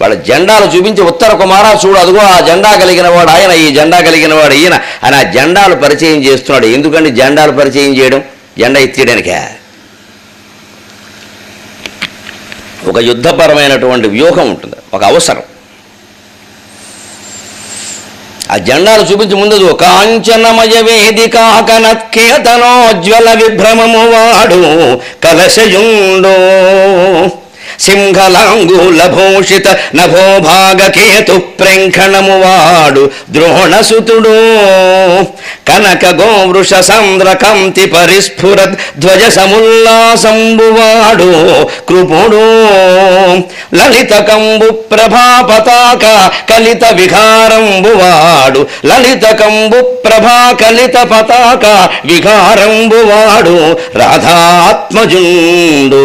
వాళ్ళ జెండాలు చూపించి ఉత్తర కుమారా చూడు, అదిగో ఆ జెండా కలిగిన వాడు ఆయన, ఈ జెండా కలిగిన వాడు ఈయన అని ఆ జెండాలు పరిచయం చేస్తున్నాడు. ఎందుకంటే జెండాలు పరిచయం చేయడం, జెండా ఎత్తేయడానికే. ఒక యుద్ధపరమైనటువంటి వ్యూహం ఉంటుంది, ఒక అవసరం. ఆ జెండాలు చూపించి ముందు కాంచనమయ వేదిక కనత్కేతనోజ్వల విభ్రమము వాడు కలశయుండు సింహలాంగులభూషిత నభోభాగకేతు ప్రంఖణము వాడు ద్రోణసుతుడు కనక గోవృష సంద్రకంతి పరిస్ఫుర ధ్వజ సముల్లాసంబువాడు కృపుడు లలిత కంబు ప్రభా పతాక కలిత విహారంబువాడు లలిత కంబు ప్రభా కలిత పతాక విహారంబువాడు రాధాత్మజుండు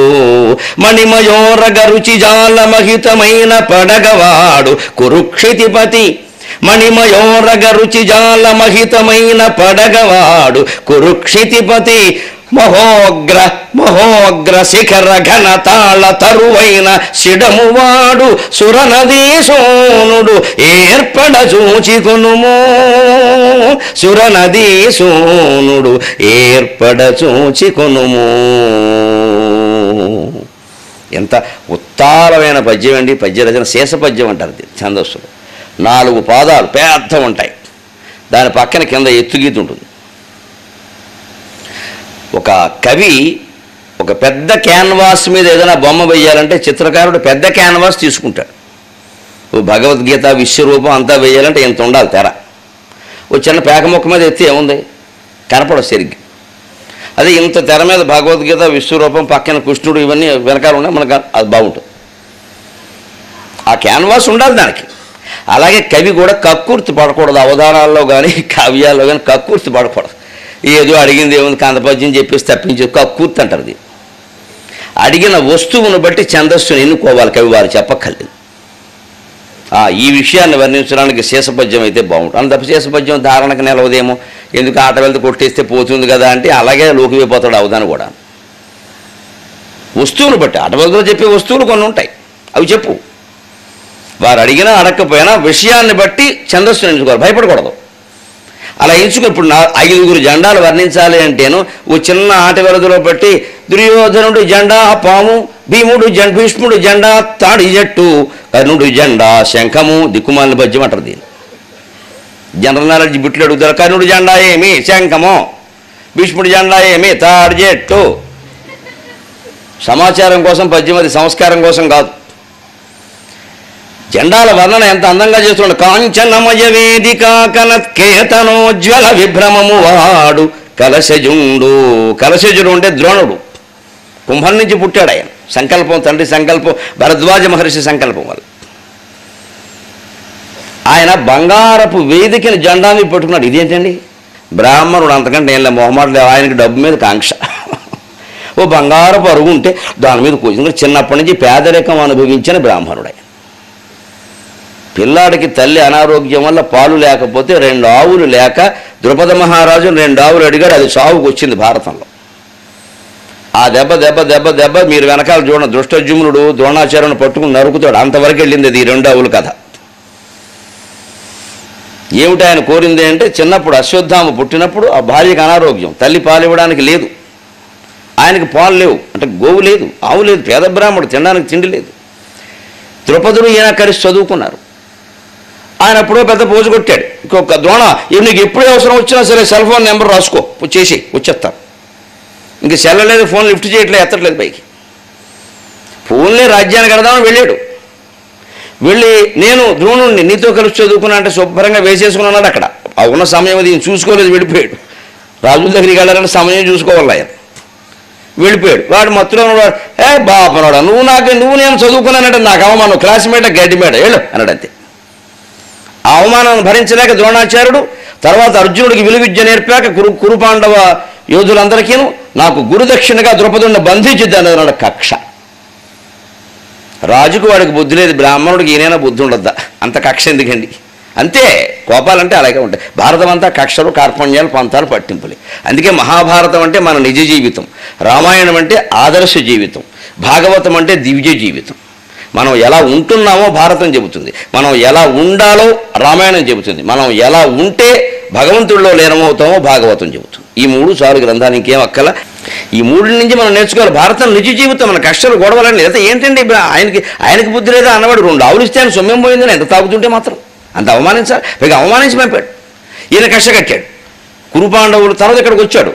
మణిమయోరగ రుచిజాలమహితమైన పడగవాడు కురుక్షితిపతి మణిమయోరగ రుచిజాలమహితమైన పడగవాడు కురుక్షితిపతి మహోగ్ర శిఖర ఘన తాళ తరువైన శిడమువాడు సురనదీసోనుడు ఏర్పడ చూచికొనుము సురనదీసోనుడు ఏర్పడ చూచికొనుము. ఎంత ఉత్తారమైన పద్యం అండి. పద్య రచన శేష పద్యం అంటారు ఛందస్సులు. 4 పాదాలు పెద్ద ఉంటాయి, దాని పక్కన కింద ఎత్తుగీత ఉంటుంది. ఒక కవి ఒక పెద్ద క్యాన్వాస్ మీద ఏదైనా బొమ్మ వేయాలంటే చిత్రకారుడు పెద్ద క్యాన్వాస్ తీసుకుంటాడు. భగవద్గీత విశ్వరూపం అంతా వేయాలంటే ఇంత ఉండాలి తెర. ఓ చిన్న పేక మొక్క మీద ఎత్తి ఏముంది, కనపడదు సరిగ్గా. అదే ఇంత తెర మీద భగవద్గీత విశ్వరూపం పక్కన కృష్ణుడు ఇవన్నీ వెనకాల ఉన్నాయి, మనకు అది బాగుంటుంది. ఆ క్యాన్వాస్ ఉండాలి దానికి. అలాగే కవి కూడా కక్కుర్తి పడకూడదు. అవధానాల్లో కానీ కావ్యాల్లో కానీ కక్కుర్తి పడకూడదు. ఏదో అడిగింది ఏముంది కందపద్యం చెప్పేసి తప్పించే కక్కుర్తి అంటారు. ఇది అడిగిన వస్తువును బట్టి ఛందస్సును ఎన్నుకోవాలి కవి, వారు చెప్పక్కర్లేదు. ఈ విషయాన్ని వర్ణించడానికి శేషపద్యం అయితే బాగుంటుంది. అంత తప్ప శేషపద్యం ధారణకు నిలవదేమో, ఎందుకు ఆట వెళ్తే కొట్టేస్తే పోతుంది కదా అంటే అలాగే లోకిపోతాడు అవధానం కూడా. వస్తువును బట్టి ఆటవెళ్తూ చెప్పే వస్తువులు కొన్ని ఉంటాయి, అవి చెప్పు. వారు అడిగినా అడగకపోయినా విషయాన్ని బట్టి ఛందస్సును ఎంచుకోవాలి, భయపడకూడదు. అలా ఎంచుకుని ఇప్పుడు 5 జెండాలు వర్ణించాలి అంటేను ఓ చిన్న ఆట వెలదులో బట్టి దుర్యోధనుడు జెండా పాము, భీష్ముడు జెండా తాడి జట్టు, కర్ణుడు జెండా శంఖము, దిక్కుమాలిన పద్యం అంటారు దీన్ని. జనరల్ నాలెడ్జ్ బిట్లు అడుగుతారు. కర్ణుడు జెండా ఏమి శంఖము, భీష్ముడి జెండా ఏమి తాడి జట్టు. సమాచారం కోసం పద్యం, అది సంస్కారం కోసం కాదు. జెండాల వర్ణన ఎంత అందంగా చేస్తున్నాడు. కాంచనమయ వేదిక కనత్కేతనోజ్వల విభ్రమము వాడు కలశజుండు. కలశజుడు అంటే ద్రోణుడు, కుంభం నుంచి పుట్టాడు ఆయన. సంకల్పం, తండ్రి సంకల్పం, భరద్వాజ మహర్షి సంకల్పం వల్ల ఆయన బంగారపు వేదికని జెండాన్ని పెట్టుకున్నాడు. ఇదేంటండి, బ్రాహ్మణుడు అంతకంటే ఏం మొహమాటలు, ఆయనకి డబ్బు మీద కాంక్ష. ఓ బంగారపు అరుగు ఉంటే దాని మీద కూర్చుని చిన్నప్పటి నుంచి పేదరికం అనుభవించిన బ్రాహ్మణుడు ఆయన. పిల్లాడికి తల్లి అనారోగ్యం వల్ల పాలు లేకపోతే 2 ఆవులు లేక ద్రుపద మహారాజు 2 ఆవులు అడిగాడు, అది సావుకు వచ్చింది భారతంలో. ఆ దెబ్బ దెబ్బ దెబ్బ దెబ్బ మీరు వెనకాల చూడండి, దృష్టజుమ్నుడు ద్రోణాచార్యుని పట్టుకుని నరుకుతాడు. అంతవరకు వెళ్ళింది అది 2 ఆవుల కథ. ఏమిటి ఆయన కోరింది అంటే, చిన్నప్పుడు అశ్వత్థామ పుట్టినప్పుడు ఆ భార్యకి అనారోగ్యం, తల్లి పాలు ఇవ్వడానికి లేదు, ఆయనకి పాలు లేవు, అంటే గోవు లేదు, ఆవు లేదు, పేద బ్రాహ్మడు, తినడానికి తిండి లేదు. ద్రుపదుడు ఈయన కలిసి చదువుకున్నారు. ఆయన ఎప్పుడో పెద్ద పోజు కొట్టాడు. ఇంకొక ద్రోణ, నీకు ఎప్పుడు అవసరం వచ్చినా సరే సెల్ ఫోన్ నెంబర్ రాసుకో, చేసి వచ్చేస్తాను. ఇంక సెల్ లేదు, ఫోన్ లిఫ్ట్ చేయట్లేదు, ఎత్తట్లేదు పైకి. ఫోన్లే రాజ్యానికి కడదామని వెళ్ళాడు. వెళ్ళి నేను ద్రోణుడిని నీతో కలిసి చదువుకున్నా అంటే శుభ్రంగా వేసేసుకున్నాడు. అక్కడ ఆ ఉన్న సమయం అది చూసుకోలేదు, వెళ్ళిపోయాడు. రాజుల దగ్గరికి వెళ్ళాలంటే సమయం చూసుకోవాలి ఆయన. వెళ్ళిపోయాడు. వాడు మత్తులో ఉన్నాడు. బాపనాడు, నువ్వు నేను చదువుకున్నానంటే నాకు అవమానం, క్లాస్మేట్ గడ్డిమేట వెళ్ళు అన్నాడు. అంతే. ఆ అవమానాన్ని భరించలేక ద్రోణాచార్యుడు తర్వాత అర్జునుడికి విలువిద్య నేర్పాక కురుపాండవ యోధులందరికీను నాకు గురుదక్షిణగా ద్రౌపదుడిని బంధించిద్దాను అన్నాడు. కక్ష. రాజుకు వాడికి బుద్ధి లేదు, బ్రాహ్మణుడికి ఈయనైనా బుద్ధి ఉండద్దా? అంత కక్ష ఎందుకండి? అంతే, కోపాలంటే అలాగే ఉంటాయి. భారతం అంతా కక్షలు, కార్పణ్యాలు, పంతాలు, పట్టింపులే. అందుకే మహాభారతం అంటే మన నిజ జీవితం, రామాయణం అంటే ఆదర్శ జీవితం, భాగవతం అంటే దివ్య జీవితం. మనం ఎలా ఉంటున్నామో భారతం చెబుతుంది, మనం ఎలా ఉండాలో రామాయణం చెబుతుంది, మనం ఎలా ఉంటే భగవంతుడిలో లీనమవుతామో భాగవతం చెబుతుంది. ఈ 3 చాలు గ్రంథాలు, ఇంకేం అక్కల. ఈ 3 నుంచి మనం నేర్చుకోవాలి. భారతం నిజ జీవితం, మన కష్టాలు గొడవలని. లేదా ఏంటండి ఆయనకి బుద్ధి లేదా అన్నవాడు 2 ఆవులు ఇస్తే ఆయన సొమ్మెం పోయిందని ఎంత తాగుతుంటే మాత్రం అంత అవమానించాలి. పైగా అవమానించి పంపాడు. ఈయన కష్ట కట్టాడు. కురు పాండవులు తర్వాత ఇక్కడికి వచ్చాడు.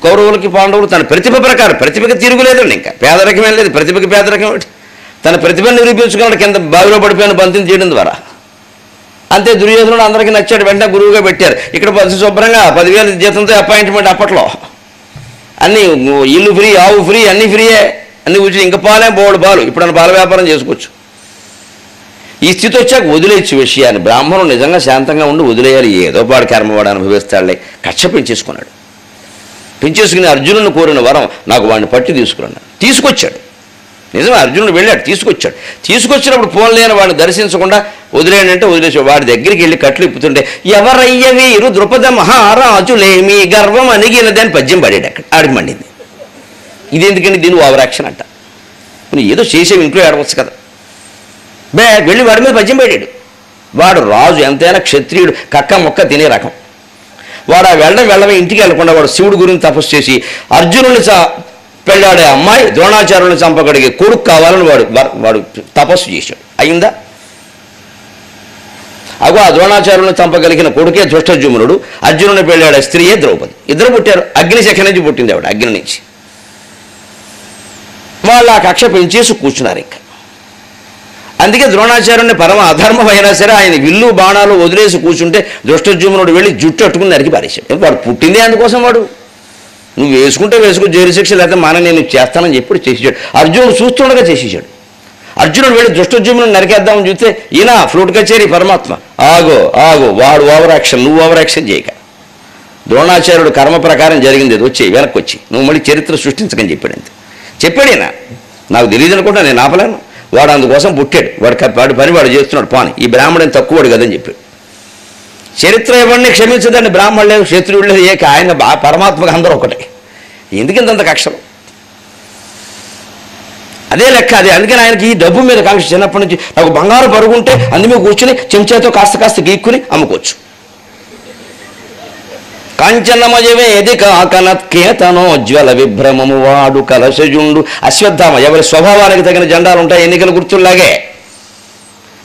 కౌరవులకి పాండవులు తన ప్రతిభ ప్రకారం, ప్రతిభకి తిరుగులేదండి, ఇంకా పేదరికమేం లేదు, ప్రతిభకి పేదరికం. తన ప్రతిభను నిరూపించుకున్నాడు కింద బావిలో పడిపోయిన బంతిని చేయడం ద్వారా. అంతే, దుర్యోధనుడు అందరికీ నచ్చాడు, వెంటనే గురువుగా పెట్టారు. ఇక్కడ శుభ్రంగా 10,000 జీతంతో అపాయింట్మెంట్ అప్పట్లో. అన్నీ ఇల్లు ఫ్రీ, ఆవు ఫ్రీ, అన్నీ ఫ్రీయే, అన్నీ కూర్చొని ఇంకా పాలే బోర్డు పాలు. ఇప్పుడు పాల వ్యాపారం చేసుకోవచ్చు. ఈ స్థితి వచ్చాక వదిలేయచ్చు విషయాన్ని. బ్రాహ్మణుడు నిజంగా శాంతంగా ఉండి వదిలేయాలి. ఏదో పాడు కర్మవాడు అనుభవిస్తాడులే. కక్ష పెంచేసుకున్నాడు. పెంచేసుకుని అర్జునుడిని కోరిన వరం, నాకు వాడిని పట్టి తీసుకున్నాడు. తీసుకొచ్చాడు. నిజమే, అర్జునుడు వెళ్ళాడు, తీసుకొచ్చాడు. తీసుకొచ్చినప్పుడు పోన్లేని వాడిని దర్శించకుండా వదిలేయంటే వదిలేసాడు. వాడి దగ్గరికి వెళ్ళి కట్లు ఇప్పుతుంటే, ఎవరయ్య వీరు ద్రుపద మహారాజులేమి గర్వం అణిగినది అని పద్యం పడాడు. అక్కడ ఆడికి మండింది. ఇది ఎందుకండి? దీని ఓవరాక్షన్ అంట. నువ్వు ఏదో చేసేవి ఇంట్లో ఆడవచ్చు కదా. వెళ్ళి వాడి మీద పద్యం పెట్టాడు. వాడు రాజు, ఎంతైనా క్షత్రియుడు, కక్క మొక్క తినే రకం. వాడు ఆ వెళ్ళమే ఇంటికి వెళ్లకుండా వాడు శివుడి గురించి తపస్సు చేసి అర్జునుడిని పెళ్ళాడే అమ్మాయి ద్రోణాచార్యుని చంపగడిగే కొడుకు కావాలని వాడు తపస్సు చేశాడు. అయిందా? అగో ఆ ద్రోణాచార్యుని చంపగలిగిన కొడుకే ధృష్టద్యుమ్నుడు, అర్జునుని పెళ్ళాడే స్త్రీయే ద్రౌపది. ఇద్దరు పుట్టారు. అగ్నిశఖ నుంచి పుట్టింది ఆవిడ, అగ్ని నుంచి. వాళ్ళు ఆ కక్ష పెంచేసి కూర్చున్నారు. ఇంకా అందుకే ద్రోణాచార్యుని పరమ అధర్మం అయినా సరే ఆయన విల్లు బాణాలు వదిలేసి కూర్చుంటే ధృష్టద్యుమ్నుడు వెళ్ళి జుట్టు అట్టుకుని నరికి పారేశాడు. వాడు పుట్టిందే అందుకోసం. వాడు నువ్వు వేసుకుంటే వేసుకో, జైలు శిక్ష, లేకపోతే నేను చేస్తానని చెప్పి చేసేసాడు. అర్జునుడు చూస్తుండగా చేసేసాడు. అర్జునుడు వెళ్ళి ధృష్టద్యుమ్నుడు నరికేద్దామని చూస్తే ఈయన ఫ్లూట్ కచేరి పరమాత్మ, ఆగో వాడు ఓవర్ యాక్షన్, నువ్వు ఓవర్ యాక్షన్ చేయక. ద్రోణాచార్యుడు కర్మ ప్రకారం జరిగింది, అది వచ్చి వెనక్కి వచ్చి నువ్వు మళ్ళీ చరిత్ర సృష్టించకని చెప్పాడు. అంతే చెప్పాడు. ఈయన నాకు తెలియదు అనుకుంటా, నేను ఆపలేను. వాడు అందుకోసం పుట్టాడు. వాడి పని వాడు చేస్తున్నాడు. పాని ఈ బ్రాహ్మణుని తక్కువడు కదని చెప్పాడు. చరిత్ర ఎవరిని క్షమించదండి. బ్రాహ్మణులు లేవు, క్షత్రియుడు లేదు, ఆయన పరమాత్మగా అందరూ ఒకటే. ఎందుకింతంత కక్షలు? అదే లెక్క. అదే అందుకని ఆయనకి ఈ డబ్బు మీద కాంక్ష చిన్నప్పటి నుంచి. నాకు బంగారు పరుగుంటే అందుమే కూర్చుని చెంచాతో కాస్త గీక్కుని అమ్ముకోవచ్చు. కాంచనమయవేది కాకనత్కేతనోజ్వల విభ్రమము వాడు కలశజుండు. అశ్వత్థామ ఎవరి స్వభావానికి తగిన జెండాలు ఉంటాయి, ఎన్నికల గుర్తుల్లాగే.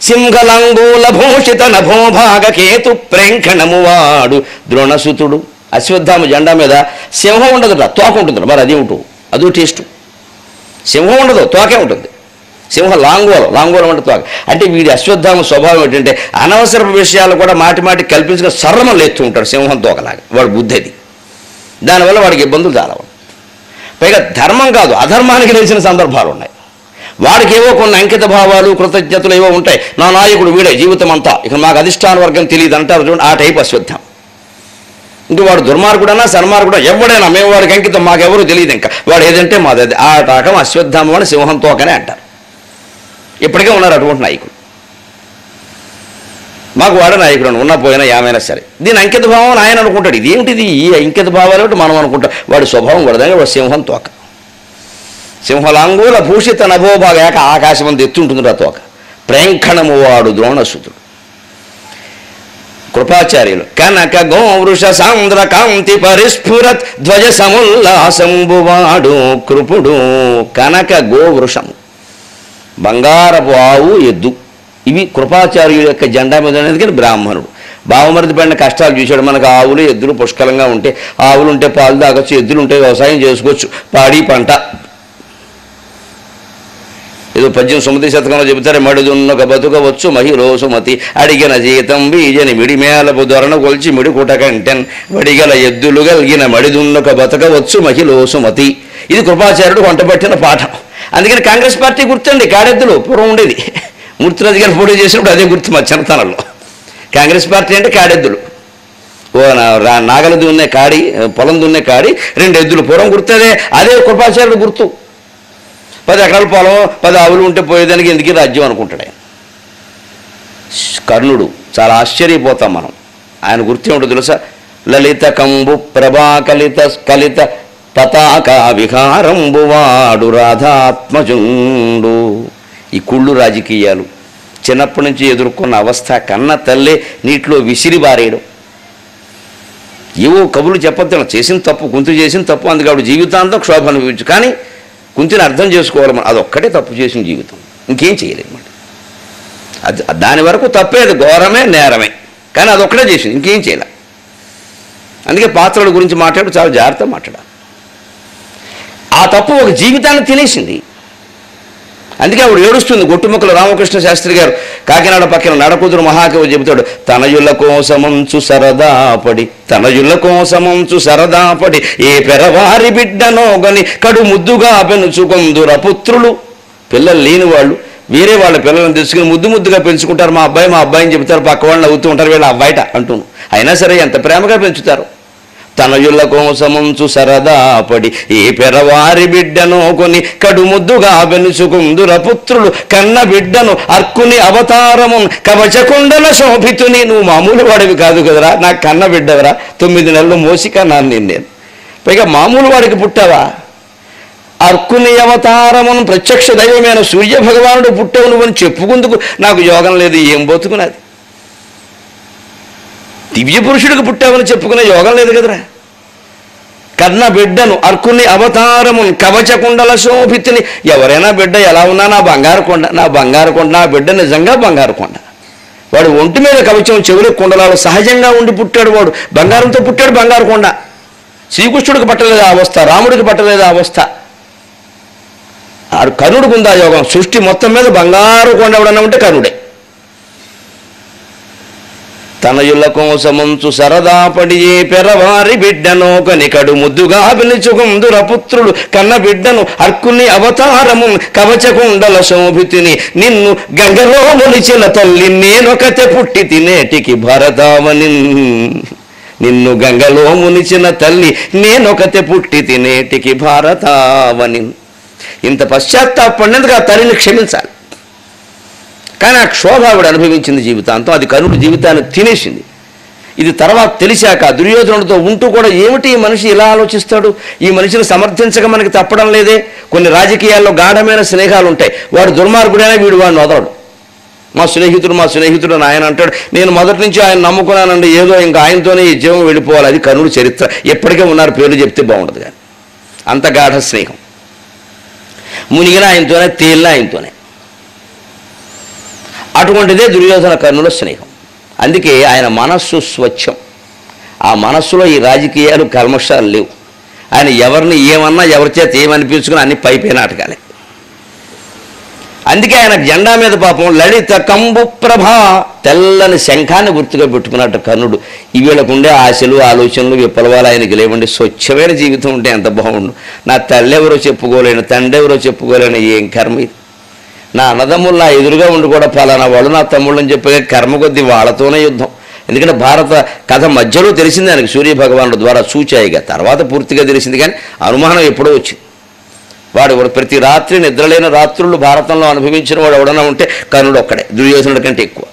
సింహలంగూల భూషిత నభోభాగ కేతు ప్రేంఖణము వాడు ద్రోణసుతుడు. అశ్వత్థామ జెండా మీద సింహం ఉండదుట, తోక ఉంటుంది. మరి అది ఉంటుంది, అదో టేస్టు. సింహం ఉండదు, తోకే ఉంటుంది. సింహం లాంగోలం అంటే తోక. అంటే వీడి అశ్వత్థామ స్వభావం ఏంటంటే అనవసరపు విషయాలు కూడా మాటి కల్పించుకుని సర్రమం లేస్తూ ఉంటాడు, సింహం తోకలాగా. వాడు బుద్ధి అది. దానివల్ల వాడికి ఇబ్బందులు చాలా. పైగా ధర్మం కాదు, అధర్మానికి లేచిన సందర్భాలు ఉన్నాయి. వాడికి ఏవో కొన్ని అంకిత భావాలు, కృతజ్ఞతలు ఏవో ఉంటాయి. నా నాయకుడు వీడే జీవితం అంతా, ఇక మాకు అధిష్టాన వర్గం తెలియదు అంటారు చూడండి, ఆ టైప్ అశ్వత్థామ. ఇంక వాడు దుర్మార్గుడన్నా సన్మార్గుడా ఎవడైనా మేము వాడికి అంకితం, మాకెవరూ తెలియదు, ఇంకా వాడు ఏదంటే మాది. ఆ రకం అశ్వత్థామ అని సింహం తోకనే అంటారు. ఇప్పటికే ఉన్నారు అటువంటి నాయకుడు. మాకు వాడే నాయకుడు అని ఉన్నా పోయినా ఏమైనా సరే దీని అంకిత భావం ఆయన అనుకుంటాడు. ఇదేమిటిది ఈ అంకిత భావాలు మనం అనుకుంటాం. వాడి స్వభావం కూడా వాడు సింహం తోక. సింహలాంగూల భూషిత నభోభాగ ఏక ఆకాశం అంత ఎత్తుంటుంది ఆ తోక. ప్రేంఖణము వాడు ద్రోణసుతుడు. కృపాచార్యులు కనక గోవృష సాంద్ర కాంతి పరిస్ఫురత్ ధ్వజ సముల్లాసంబువాడు కృపుడు. కనక గోవృషము, బంగారపు ఆవు, ఎద్దు, ఇవి కృపాచార్యుల యొక్క జెండా మీద అనేది. కానీ బ్రాహ్మణుడు బావమరిది పడిన కష్టాలు చూశాడు. మనకు ఆవులు ఎద్దులు పుష్కలంగా ఉంటే, ఆవులు ఉంటే పాలు తాగొచ్చు, ఎద్దులు ఉంటే వ్యవసాయం చేసుకోవచ్చు, పాడి పంట. ఏదో 18వ శతకంలో చెబుతారు, మడిదున్నొక బతుకవచ్చు మహిళోసుమతి అడిగిన జీతం బీజని మిడిమేలపు దొరను కొల్చి మిడికుట కంటెన్ వడిగల ఎద్దులు కలిగిన మడిదున్నొక బతకవచ్చు మహిళోసుమతి. ఇది కృపాచార్యుడు వంటపట్టిన పాఠం. అందుకని కాంగ్రెస్ పార్టీ గుర్తండి కాడెద్దులు పూర్వం ఉండేది. మూర్తిరాజు గారు పోటీ చేసినప్పుడు అదే గుర్తు మా చిన్నతనంలో. కాంగ్రెస్ పార్టీ అంటే కాడెద్దులు. నాగలు దున్నే కాడి, పొలం దున్నే కాడి, 2 ఎద్దులు పూర్వం గుర్తదే. అదే కృపాచార్యుడు గుర్తు. 10 ఎకరాల పొలం, 10 ఆవులు ఉంటే పోయేదానికి ఎందుకు రాజ్యం అనుకుంటాడు ఆయన. కర్ణుడు చాలా ఆశ్చర్యపోతాం మనం. ఆయన గుర్తు ఏమిటో తెలుసా? లలిత కంబు ప్రభా కలిత పతాక విహారంబువాడు రాధాత్మజుండు. ఈ కుళ్ళు రాజకీయాలు, చిన్నప్పటి నుంచి ఎదుర్కొన్న అవస్థ, కన్న తల్లే నీటిలో విసిరి బారేయడం, ఏవో కబుర్లు చెప్పొద్దు. చేసిన తప్పు, కుంతి చేసిన తప్పు, అందుకే ఆవిడ జీవితాంతం క్షోభ అనుభవించు. కానీ కుంతిని అర్థం చేసుకోవాలి మనం, అదొక్కటే తప్పు చేసిన జీవితం, ఇంకేం చేయలేదు మాట. అది దాని వరకు తప్పే, అది ఘోరమే, నేరమే, కానీ అదొక్కటే చేసింది, ఇంకేం చేయలే. అందుకే పాత్రల గురించి మాట్లాడు చాలా జాగ్రత్తగా మాట్లాడాలి. ఆ తప్పు ఒక జీవితాన్ని తినేసింది. అందుకే ఆవిడ ఏడుస్తుంది. గొట్టుముక్కల రామకృష్ణ శాస్త్రి గారు కాకినాడ పక్కన నడకుదురు మహాకవి చెబుతాడు, తనయుల కోసమంచు సరదాపడి, తనయుల కోసమంచు సరదాపడి, ఏ పెరవారి బిడ్డనోగని కడు ముద్దుగా పెంచుకొందుర పుత్రులు. పిల్లలు లేని వాళ్ళు వేరే వాళ్ళ పిల్లలను తెలుసుకుని ముద్దుగా పెంచుకుంటారు. మా అబ్బాయిని చెబుతారు, పక్క వాళ్ళని అవుతూ ఉంటారు, వీళ్ళ అబ్బాయిట అంటున్నాను. అయినా సరే ఎంత ప్రేమగా పెంచుతారు. తనయుల కోసమంచు సరదాపడి, ఏ పెరవారి బిడ్డనో కొని కడు ముద్దుగా పెంచుకుందుర పుత్రులు. కన్న బిడ్డను అర్కుని అవతారము కవచకుండల శోభితుని. నువ్వు మామూలు వాడివి కాదు కదరా, నాకు కన్న బిడ్డవరా, 9 నెలలు మోసి కన్నాను నేను. పైగా మామూలు వాడికి పుట్టావా? అర్కుని అవతారమును ప్రత్యక్ష దైవమైన సూర్య భగవానుడు పుట్టావు నువ్వు అని చెప్పుకుందుకు నాకు యోగం లేదు. ఏం బతుకున్నది? దివ్య పురుషుడికి పుట్టావని చెప్పుకునే యోగం లేదు కదరా. కన్న బిడ్డను అర్కుని అవతారమును కవచకుండల శోభితిని. ఎవరైనా బిడ్డ ఎలా ఉన్నా నా బంగారు కొండ, నా బిడ్డ నిజంగా బంగారు కొండ. వాడు ఒంటి మీద కవచం, చెవుల కుండలాలు సహజంగా ఉండి పుట్టాడు. వాడు బంగారంతో పుట్టాడు, బంగారు కొండ. శ్రీకృష్ణుడికి పట్టలేదు ఆ అవస్థ, రాముడికి పట్టలేదు ఆ అవస్థ. కర్ణుడికి ఉందా యోగం. సృష్టి మొత్తం మీద బంగారు కొండ ఎవడన్నా ఉంటే కర్ణుడే. తనయుల కోసమంచు సరదాపడి, ఏ పెరవారి బిడ్డనో కనికడు ముద్దుగా పిలుచుకుందుర పుత్రులు. కన్న బిడ్డను అర్కుని అవతారము కవచకుండల శోభితిని. నిన్ను గంగలో మొలిచిన తల్లి నేనొకతే పుట్టి తినేటికి భరతావని. నిన్ను గంగలో మునిచిన తల్లి నేనొకతే పుట్టి తినేటికి భారతావని. ఇంత పశ్చాత్తాపడినందుకు ఆ తల్లిని క్షమించాలి. కానీ ఆ క్షోభ ఆవిడ అనుభవించింది జీవితాంతం. అది కర్ణుడి జీవితాన్ని తినేసింది. ఇది తర్వాత తెలిసాక దుర్యోధనుడితో ఉంటూ కూడా ఏమిటి ఈ మనిషి ఇలా ఆలోచిస్తాడు, ఈ మనిషిని సమర్థించక మనకి తప్పడం లేదే. కొన్ని రాజకీయాల్లో గాఢమైన స్నేహాలు ఉంటాయి. వాడు దుర్మార్గుడైనా వీడు వాడిని వదలడు. మా స్నేహితుడు అని ఆయన అంటాడు, నేను మొదటి నుంచి ఆయన నమ్ముకున్నానండి, ఏదో ఇంకా ఆయనతోనే ఈ జీవం వెళ్ళిపోవాలి. అది కర్ణుడి చరిత్ర. ఎప్పటికే ఉన్నారు, పేర్లు చెప్తే బాగుండదు కానీ అంత గాఢ స్నేహం. మునిగిన ఆయనతోనే, తేలిన ఆయనతోనే. అటువంటిదే దుర్యోధన కర్ణుల స్నేహం. అందుకే ఆయన మనస్సు స్వచ్ఛం. ఆ మనస్సులో ఈ రాజకీయాలు కల్మషాలు లేవు. ఆయన ఎవరిని ఏమన్నా, ఎవరి చేత ఏమనిపించుకుని అన్ని పైపే నాటకాలే. అందుకే ఆయన జెండా మీద పాపం లలిత కంబు ప్రభ, తెల్లని శంఖాన్ని గుర్తుగా పెట్టుకున్నట్టు కర్ణుడు. వీళ్ళకుండే ఆశలు, ఆలోచనలు, విప్లవాలు ఆయనకి లేవండి. స్వచ్ఛమైన జీవితం ఉంటే ఎంత బాగుండు. నా తల్లి ఎవరో చెప్పుకోలేను, తండ్రి ఎవరో చెప్పుకోలేను, ఏం కర్మ ఇది. నా అన్నదమ్ములు నా ఎదురుగా ఉండి కూడా ఫలానా వాళ్ళు నా తమ్ముళ్ళు అని చెప్పే కర్మ కొద్దీ వాళ్ళతోనే యుద్ధం. ఎందుకంటే భారత కథ మధ్యలో తెలిసింది ఆయనకి సూర్యభగవానుడి ద్వారా సూచాయిగా. తర్వాత పూర్తిగా తెలిసింది, కానీ అనుమానం ఎప్పుడో వచ్చింది. వాడు ప్రతి రాత్రి నిద్రలేని రాత్రులు భారతంలో అనుభవించిన వాడు ఎవడన్నా ఉంటే కర్ణుడు ఒక్కడే, దుర్యోధనుడి కంటే ఎక్కువ.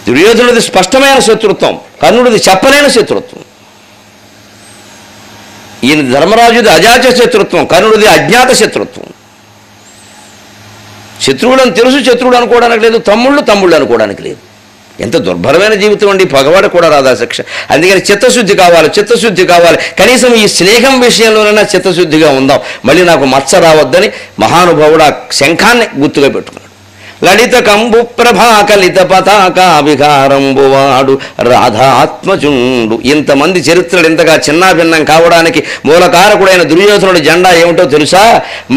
దుర్యోధనుడిది స్పష్టమైన శత్రుత్వం, కర్ణుడిది చెప్పలేని శత్రుత్వం. ఈయన ధర్మరాజుది అజాత శత్రుత్వం, కర్ణుడిది అజ్ఞాత శత్రుత్వం. శత్రువులను తెలుసు, శత్రువుడు అనుకోవడానికి లేదు, తమ్ముళ్ళు అనుకోవడానికి లేదు. ఎంత దుర్భరమైన జీవితం అండి. పగవాడు కూడా రాదా శిక్ష. అందుకని చిత్తశుద్ధి కావాలి. కనీసం ఈ స్నేహం విషయంలోనైనా చిత్తశుద్ధిగా ఉందాం. మళ్ళీ నాకు మచ్చ రావద్దని మహానుభావుడు ఆ శంఖాన్ని గుర్తుగా పెట్టుకున్నాడు. లలిత కంబు ప్రభా కలిత పతాక విహారంబువాడు రాధాత్మజుండు. ఇంతమంది చరిత్రలు ఇంతగా చిన్నాభిన్నం కావడానికి మూలకారకుడైన దుర్యోధనుడి జెండా ఏమిటో తెలుసా?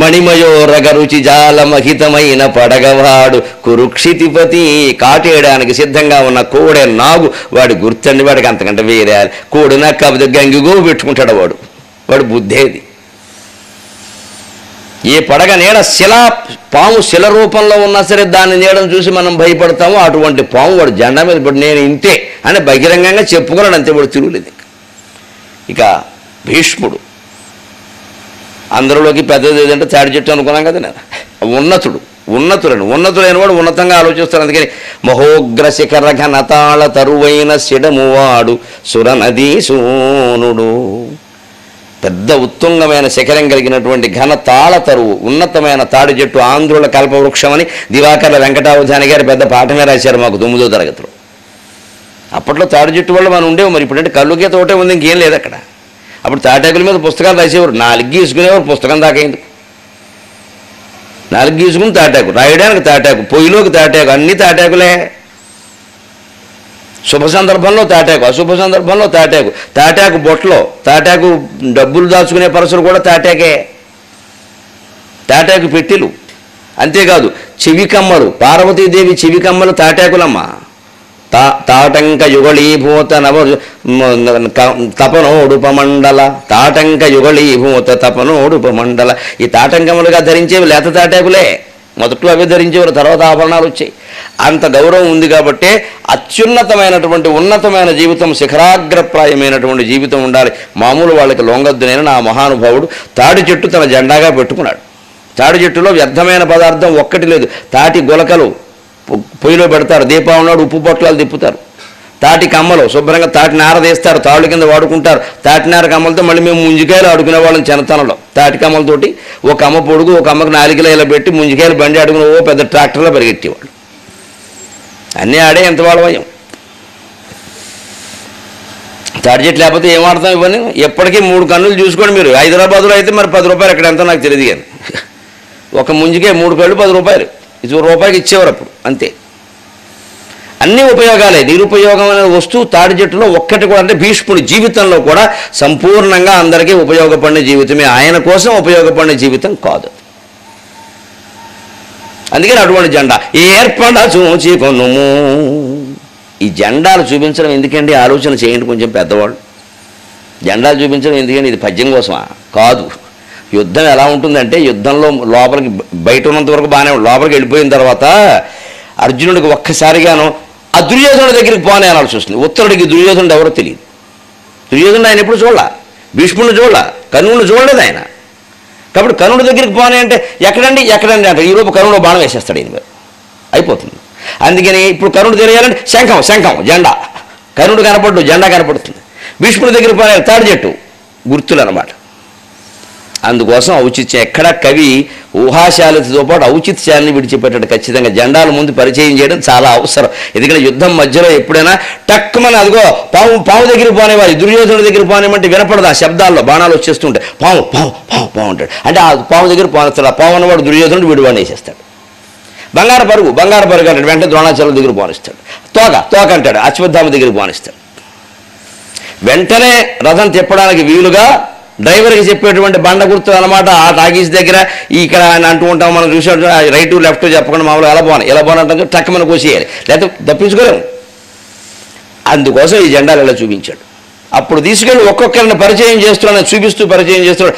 మణిమయోరగ రుచి జాలమహితమైన పడగవాడు కురుక్షితిపతి. కాటేయడానికి సిద్ధంగా ఉన్న కోడె నాగు వాడి గుర్తండి. వాడికి అంతకంటే వేరే కోడినా కాకపోతే గంగిగో పెట్టుకుంటాడు వాడు బుద్ధేది. ఏ పడగ నీడ పాము శిల రూపంలో ఉన్నా సరే దాన్ని నీడను చూసి మనం భయపడతాము. అటువంటి పాము వాడు జెండా మీద పడి నేను ఇంతే అని బహిరంగంగా చెప్పుకున్నాడు. అంతే, వాడు తిరుగులేదు. ఇక భీష్ముడు అందరిలోకి పెద్దది ఏదంటే తాడి చెట్టు అనుకున్నాం కదా. నేను ఉన్నతుడైన వాడు ఉన్నతంగా ఆలోచిస్తాడు. అందుకని మహోగ్ర శిఖర ఘనతాళ తరువైన శిడమువాడు సురనదీ సూనుడు. పెద్ద ఉత్తుంగమైన శిఖరం కలిగినటువంటి ఘన తాళ తరువు, ఉన్నతమైన తాడి చెట్టు, ఆంధ్రుల కల్పవృక్షం అని దివాకర్ల వెంకటావధాని గారు పెద్ద పాఠమే రాశారు మాకు 9వ తరగతిలో. అప్పట్లో తాడి చెట్టు వల్ల మనం ఉండేవి. మరి ఇప్పుడంటే కళ్ళుకే తోటే ఉంది, ఇంకేం లేదు అక్కడ. అప్పుడు తాటాకుల మీద పుస్తకాలు రాసేవారు, 4 గీసుకునేవారు, పుస్తకం దాకైంది. 4 గీసుకుని తాటాకు, రాయడానికి తాటాకు, పొయ్యిలోకి తాటాకు, అన్నీ తాటాకులే. శుభ సందర్భంలో తాటాకు, అశుభ సందర్భంలో తాటాకు, తాటాకు బొట్లో, తాటాకు డబ్బులు దాచుకునే పరసలు కూడా తాటాకే, తాటాకు పెట్టెలు. అంతేకాదు చెవికమ్మలు, పార్వతీదేవి చెవికమ్మలు తాటాకులమ్మ. తాటంక యుగళీభూత నవ తపనోడుపమండల, తాటంక యుగళీభూత తపనోడుపమండల. ఈ తాటంకములుగా ధరించేవి లేత తాటాకులే. మొదట్లో అవే ధరించేవారు, తర్వాత ఆభరణాలు వచ్చాయి. అంత గౌరవం ఉంది కాబట్టే అత్యున్నతమైనటువంటి ఉన్నతమైన జీవితం, శిఖరాగ్రప్రాయమైనటువంటి జీవితం ఉండాలి. మామూలు వాళ్ళకి లొంగద్దునైన నా మహానుభావుడు తాడి చెట్టు తన జెండాగా పెట్టుకున్నాడు. తాడి చెట్టులో వ్యర్థమైన పదార్థం ఒక్కటి లేదు. తాటి గులకలు పొయ్యిలో పెడతారు, దీపావళి నాడు ఉప్పు పొట్లాలు తిప్పుతారు. తాటి కమ్మలు శుభ్రంగా తాటి నార తీస్తారు, తాళ్ళు కింద వాడుకుంటారు. తాటి నార కమ్మలతో మళ్ళీ మేము ముంజికాయలు ఆడుకునే వాళ్ళం చిన్నతనంలో. తాటి కమ్మలతోటి ఒక అమ్మ పొడుగు, ఒక అమ్మకు 4 కిలో ఇలా పెట్టి ముంజికాయలు బండి ఆడుకుని ఓ పెద్ద ట్రాక్టర్లో పరిగెట్టేవాళ్ళు. అన్నీ ఆడే ఎంత వాళ్ళమయ్యాం. తాడి చెట్టు లేకపోతే ఏం ఆడతాం ఇవన్నీ. ఎప్పటికీ 3 కన్నులు చూసుకోండి మీరు. హైదరాబాద్లో అయితే మరి 10 రూపాయలు, ఎక్కడ ఎంతో నాకు తెలియదు కానీ ఒక ముంజికాయ 3 కళ్ళు 10 రూపాయలు. ఇది రూపాయికి ఇచ్చేవారు అప్పుడు, అంతే. అన్ని ఉపయోగాలే. నిరుపయోగమైన వస్తువు తాడి చెట్టులో ఒక్కటి కూడా, అంటే భీష్ముడి జీవితంలో కూడా సంపూర్ణంగా అందరికీ ఉపయోగపడిన జీవితమే, ఆయన కోసం ఉపయోగపడిన జీవితం కాదు. అందుకని అటువంటి జెండా ఏర్పడ చూచి కొనుము. ఈ జెండాలు చూపించడం ఎందుకండి, ఆలోచన చేయండి కొంచెం పెద్దవాళ్ళు. జెండాలు చూపించడం ఎందుకండి, ఇది పద్యం కోసమా? కాదు. యుద్ధం ఎలా ఉంటుందంటే, యుద్ధంలో లోపలికి బయట ఉన్నంత వరకు బాగానే, లోపలికి వెళ్ళిపోయిన తర్వాత అర్జునుడికి ఒక్కసారిగాను ఆ దుర్యోధనుడి దగ్గరికి పోనే అనాల్సి వస్తుంది. ఉత్తరుడికి దుర్యోధనుడు ఎవరో తెలియదు. దుర్యోధనుడు ఆయన ఎప్పుడు చూడాల, భీష్ముడిని చూడాల, కర్ణుడిని చూడలేదు ఆయన. కాబట్టి కర్ణుడి దగ్గరికి పోనే అంటే ఎక్కడండి ఎక్కడండి అంటే ఈలోపు కర్ణుడు బాణం వేసేస్తాడు ఈయన మీద, అయిపోతుంది. అందుకని ఇప్పుడు కర్ణుడు తెలియాలంటే శంఖం, శంఖం జెండా. కర్ణుడు కనపడ్డు, జెండా కనపడుతుంది. భీష్ముడి దగ్గరికి పోనే తాడి చెట్టు, గుర్తులు అన్నమాట. అందుకోసం ఔచిత్యం. ఎక్కడ కవి ఊహాశాలితో పాటు ఔచిత్యాన్ని విడిచిపెట్టాడు. ఖచ్చితంగా జెండాల ముందు పరిచయం చేయడం చాలా అవసరం. ఎందుకంటే యుద్ధం మధ్యలో ఎప్పుడైనా టక్కుమని అదిగో పావు దగ్గరికి పోనేవారు, దుర్యోధనుడి దగ్గర పోనేమంటే వినపడదు. ఆ శబ్దాల్లో బాణాలు వచ్చేస్తుంటాయి. పావు పావు పావు పావు అంటాడు. అంటే ఆ పావు దగ్గర పోనేస్తాడు. ఆ పావు అన్నవాడు దుర్యోధనుడు, విడివాడిని వేసేస్తాడు. బంగారు పరుగు అంటాడు, వెంటనే ద్రోణాచార్యుల దగ్గర పోనిస్తాడు. తోక అంటాడు, అశ్వత్థామ దగ్గర పోనిస్తాడు. వెంటనే రథం తిప్పడానికి వీలుగా డ్రైవర్కి చెప్పేటువంటి బండ గుర్తు అనమాట. ఆ టాకీస్ దగ్గర ఇక్కడ ఆయన అంటూ ఉంటాం, మనం చూసినట్టు రైటు లెఫ్ట్ చెప్పకుండా మామూలుగా ఎలా పోనంటే టక్ మనం కోసేయాలి, లేకపోతే తప్పించుకోలేము. అందుకోసం ఈ జెండాలు ఇలా చూపించాడు. అప్పుడు తీసుకెళ్ళి ఒక్కొక్కరిని పరిచయం చేస్తున్నాడు, చూపిస్తూ పరిచయం చేస్తున్నాడు.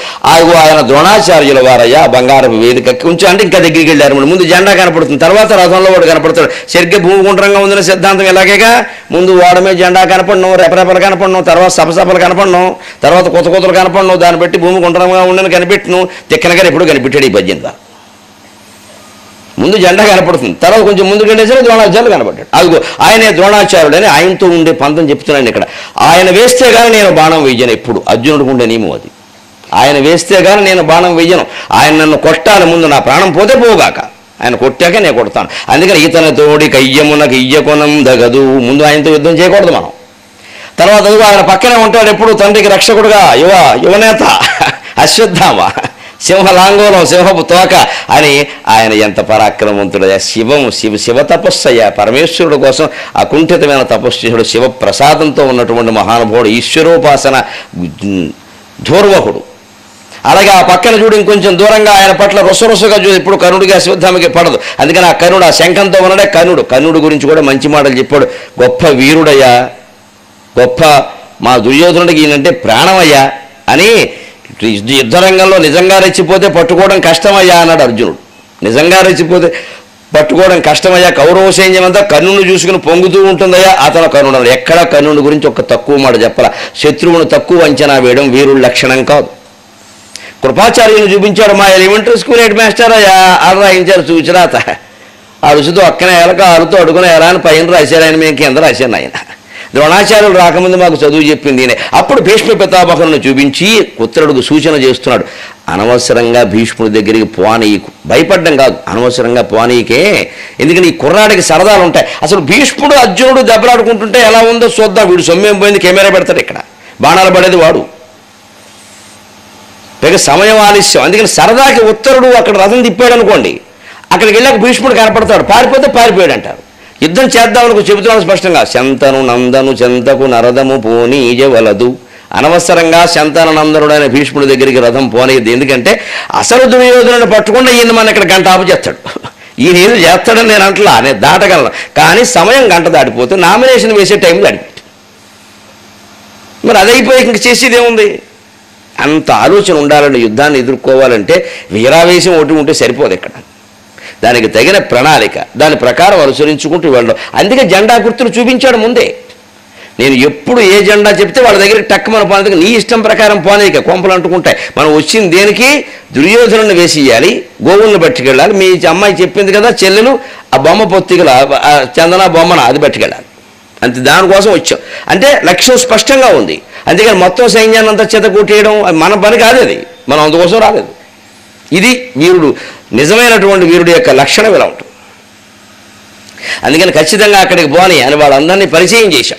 ఆయన ద్రోణాచార్యుల వారయ్యా బంగారపు వేదిక కొంచెం అంటే ఇంకా దగ్గరికి వెళ్ళారు. ముందు జెండా కనపడుతుంది, తర్వాత రథంలో వాడు కనపడతాడు. సరిగ్గా భూమిగుండ్రంగా ఉందనే సిద్ధాంతం ఎలాగేగా, ముందు వాడమే జెండా కనపడను, రెపరెపలు కనపడను, తర్వాత సపసపలు కనపడను, తర్వాత కొత్త కొత్తలు కనపడను, దాన్ని బట్టి భూమి గుండ్రంగా ఉండని కనిపెట్టును. తిక్కనగారు ఎప్పుడు కనిపెట్టాడు ఈ పద్యం ద్వారా. ముందు జెండా కనపడుతుంది, తర్వాత కొంచెం ముందుకు వెళ్ళేసరికి ద్రోణాచార్యులు కనపడ్డాడు. అదిగో ఆయనే ద్రోణాచార్యుడు అని ఆయనతో ఉండే పంతం చెప్తున్నాను ఇక్కడ. ఆయన వేస్తే కానీ నేను బాణం వెయ్యను. ఎప్పుడు అర్జునుడికి ఉండే నియమం అది. ఆయన వేస్తే కానీ నేను బాణం వెయ్యను. ఆయన నన్ను కొట్టాలి, ముందు నా ప్రాణం పోతే పోగాక, ఆయన కొట్టాక నేను కొడతాను. అందుకని ఇతని తోడి కయ్యమునకు ఇయ్యకొనం దగదు. ముందు ఆయనతో యుద్ధం చేయకూడదు మనం. తర్వాత ఆయన పక్కనే ఉంటాడు ఎప్పుడు, తండ్రికి రక్షకుడుగా యువనేత అశ్వత్థామ, సింహలాంగోలం, సింహపు తోక అని. ఆయన ఎంత పరాక్రమవంతుడయ్యా, శివ తపస్సయ్యా, పరమేశ్వరుడు కోసం అకుంఠితమైన తపస్సు చేశాడు. శివ ప్రసాదంతో ఉన్నటువంటి మహానుభావుడు, ఈశ్వరోపాసన ధూర్వకుడు. అలాగే ఆ పక్కన చూడు ఇంకొంచెం దూరంగా ఆయన పట్ల రొసరొసగా చూడు, ఇప్పుడు కర్ణుడికి అశ్వత్థామకి పడదు. అందుకని ఆ కర్ణుడు, ఆ శంఖంతో ఉన్నాడే కర్ణుడు. కర్ణుడి గురించి కూడా మంచి మాటలు చెప్పాడు. గొప్ప వీరుడయ్యా, గొప్ప మా దుర్యోధనుడికి ఈయనంటే ప్రాణమయ్యా అని. యుద్ధరంగంలో నిజంగా రెచ్చిపోతే పట్టుకోవడం కష్టమయ్యా అన్నాడు అర్జునుడు. నిజంగా రెచ్చిపోతే పట్టుకోవడం కష్టమయ్యా, కౌరవ సైన్యం అంతా కర్ణుని చూసుకుని పొంగుతూ ఉంటుందయ్యా. అతను కర్ణుడు అన్నాడు. ఎక్కడా కర్ణుడి గురించి ఒక తక్కువ మాట చెప్పాల. శత్రువును తక్కువ అంచనా వేయడం వీరుడి లక్షణం కాదు. కృపాచార్యుని చూపించాడు. మా ఎలిమెంటరీ స్కూల్ హెడ్ మాస్టర్ అయ్యా అని రాయించారు చూచిరాత. ఆ రుచితో అక్కనే ఎలక ఆరుతో అడుగున ఎలా అని పైన రాశారు ఆయన, మేము కింద రాశాను ఆయన. ద్రోణాచార్యులు రాకముందు మాకు చదువు చెప్పింది. అప్పుడు భీష్మ పితామహులను చూపించి ఉత్తరుడికి సూచన చేస్తున్నాడు, అనవసరంగా భీష్ముడి దగ్గరికి పోనీయకు. భయపడ్డం కాదు, అనవసరంగా పోనీయకే. ఎందుకని ఈ కుర్రాడికి సరదాలు ఉంటాయి. అసలు భీష్ముడు అర్జునుడు దెబ్బలాడుకుంటుంటే ఎలా ఉందో చూద్దాం. వీడు సొమ్మేం పోయింది, కెమెరా పెడతాడు, ఇక్కడ బాణాలు పడేది వాడు, పైగా సమయం ఆలస్యం. అందుకని సరదాకి ఉత్తరుడు అక్కడ రథం తిప్పాడు అనుకోండి, అక్కడికి వెళ్ళాక భీష్ముడు కనపడతాడు, పారిపోతే పారిపోయాడు అంటారు. యుద్ధం చేద్దామని చెబుతున్నాను స్పష్టంగా, శంతను నందను చెంతకు నరదము పోనీయవలదు. అనవసరంగా శంతను నందనుడైన భీష్ముడి దగ్గరికి రథం పోనీయద్దు. ఎందుకంటే అసలు దుర్యోధనుని పట్టుకుండా ఈయన మన ఇక్కడ గంట ఆపు చేస్తాడు. ఈయన ఏదో చేస్తాడని నేను అంటలా, నేను దాటగలను. కానీ సమయం గంట దాటిపోతే నామినేషన్ వేసే టైం దాటిపోతుంది. మరి అదైపోయి ఇంక చేసేదేముంది? అంత ఆలోచన ఉండాలని యుద్ధాన్ని ఎదుర్కోవాలంటే వీరావేశం ఒకటి ఉంటే సరిపోదు. ఇక్కడ దానికి తగిన ప్రణాళిక, దాని ప్రకారం అనుసరించుకుంటూ వెళ్ళడం. అందుకే జెండా గుర్తులు చూపించాడు ముందే. నేను ఎప్పుడు ఏ జెండా చెప్తే వాళ్ళ దగ్గరికి టక్కుమని పోనేందుకు నీ ఇష్టం ప్రకారం పోనీక కొంపలు అంటుకుంటాయి. మనం వచ్చింది దేనికి? దుర్యోధనుని వేసేయాలి, గోవులను పట్టుకెళ్ళాలి. మీ అమ్మాయి చెప్పింది కదా చెల్లెలు, ఆ బొమ్మ పొత్తికల చందన బొమ్మన అది పట్టుకెళ్ళాలి. అంతే, దానికోసం వచ్చాం. అంటే లక్ష్యం స్పష్టంగా ఉంది. అందుకని మొత్తం సైన్యాన్ని అంతా చేత కొట్టేయడం మన పని కాదు, అది మనం అందుకోసం రాలేదు. ఇది వీరుడు, నిజమైనటువంటి వీరుడి యొక్క లక్షణం ఇలా ఉంటుంది. అందుకని ఖచ్చితంగా అక్కడికి పోని అని వాళ్ళందరినీ పరిచయం చేశాం.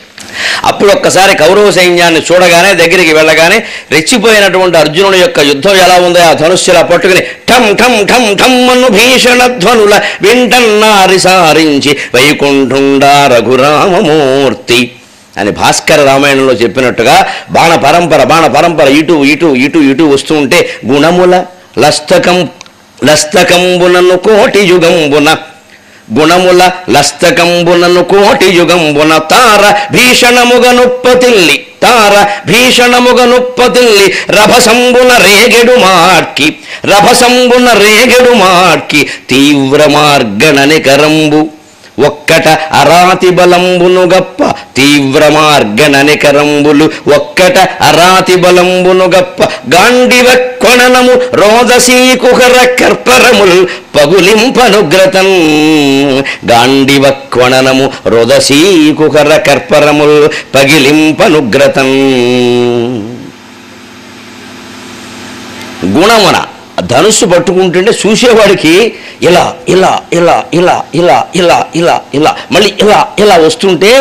అప్పుడు ఒక్కసారి కౌరవ సైన్యాన్ని చూడగానే, దగ్గరికి వెళ్ళగానే రెచ్చిపోయినటువంటి అర్జునుడి యొక్క యుద్ధం ఎలా ఉందో ఆ ధనుస్సులా పట్టుకుని ఠం ఠం ఠం ఠం అను భీషణ ధ్వనుల వింటన్నారి సారించి వైకుంఠుండా రఘురామమూర్తి అని భాస్కర రామాయణంలో చెప్పినట్టుగా బాణ పరంపర ఇటు ఇటు ఇటు ఇటు వస్తూ ఉంటే గుణముల లస్తకంబునను కోటి యుగంబున, గుణముల లస్తకంబునను కోటి యుగంబున తార భీషణముగనుప్పతిల్లి రభసంబున రేగెడు మార్కి తీవ్ర మార్గణని కరంబు ఒక్కట అరాతి బలంబును గప్ప తీవ్ర మార్గణనికరంబులు ఒక్కట అరాతి బలంబును గప్ప గాండివ కొణనము రోదసీకుహర కర్పరముల్ పగులింపనుగ్రతన్ గాండివ కొణనము రోదసీకుహర కర్పరముల్ పగిలింపనుగ్రతన్. గుణమున ధనుస్సు పట్టుకుంటుంటే చూసేవాడికి ఇలా ఇలా ఇలా ఇలా ఇలా ఇలా ఇలా ఇలా మళ్ళీ ఇలా ఇలా వస్తుంటే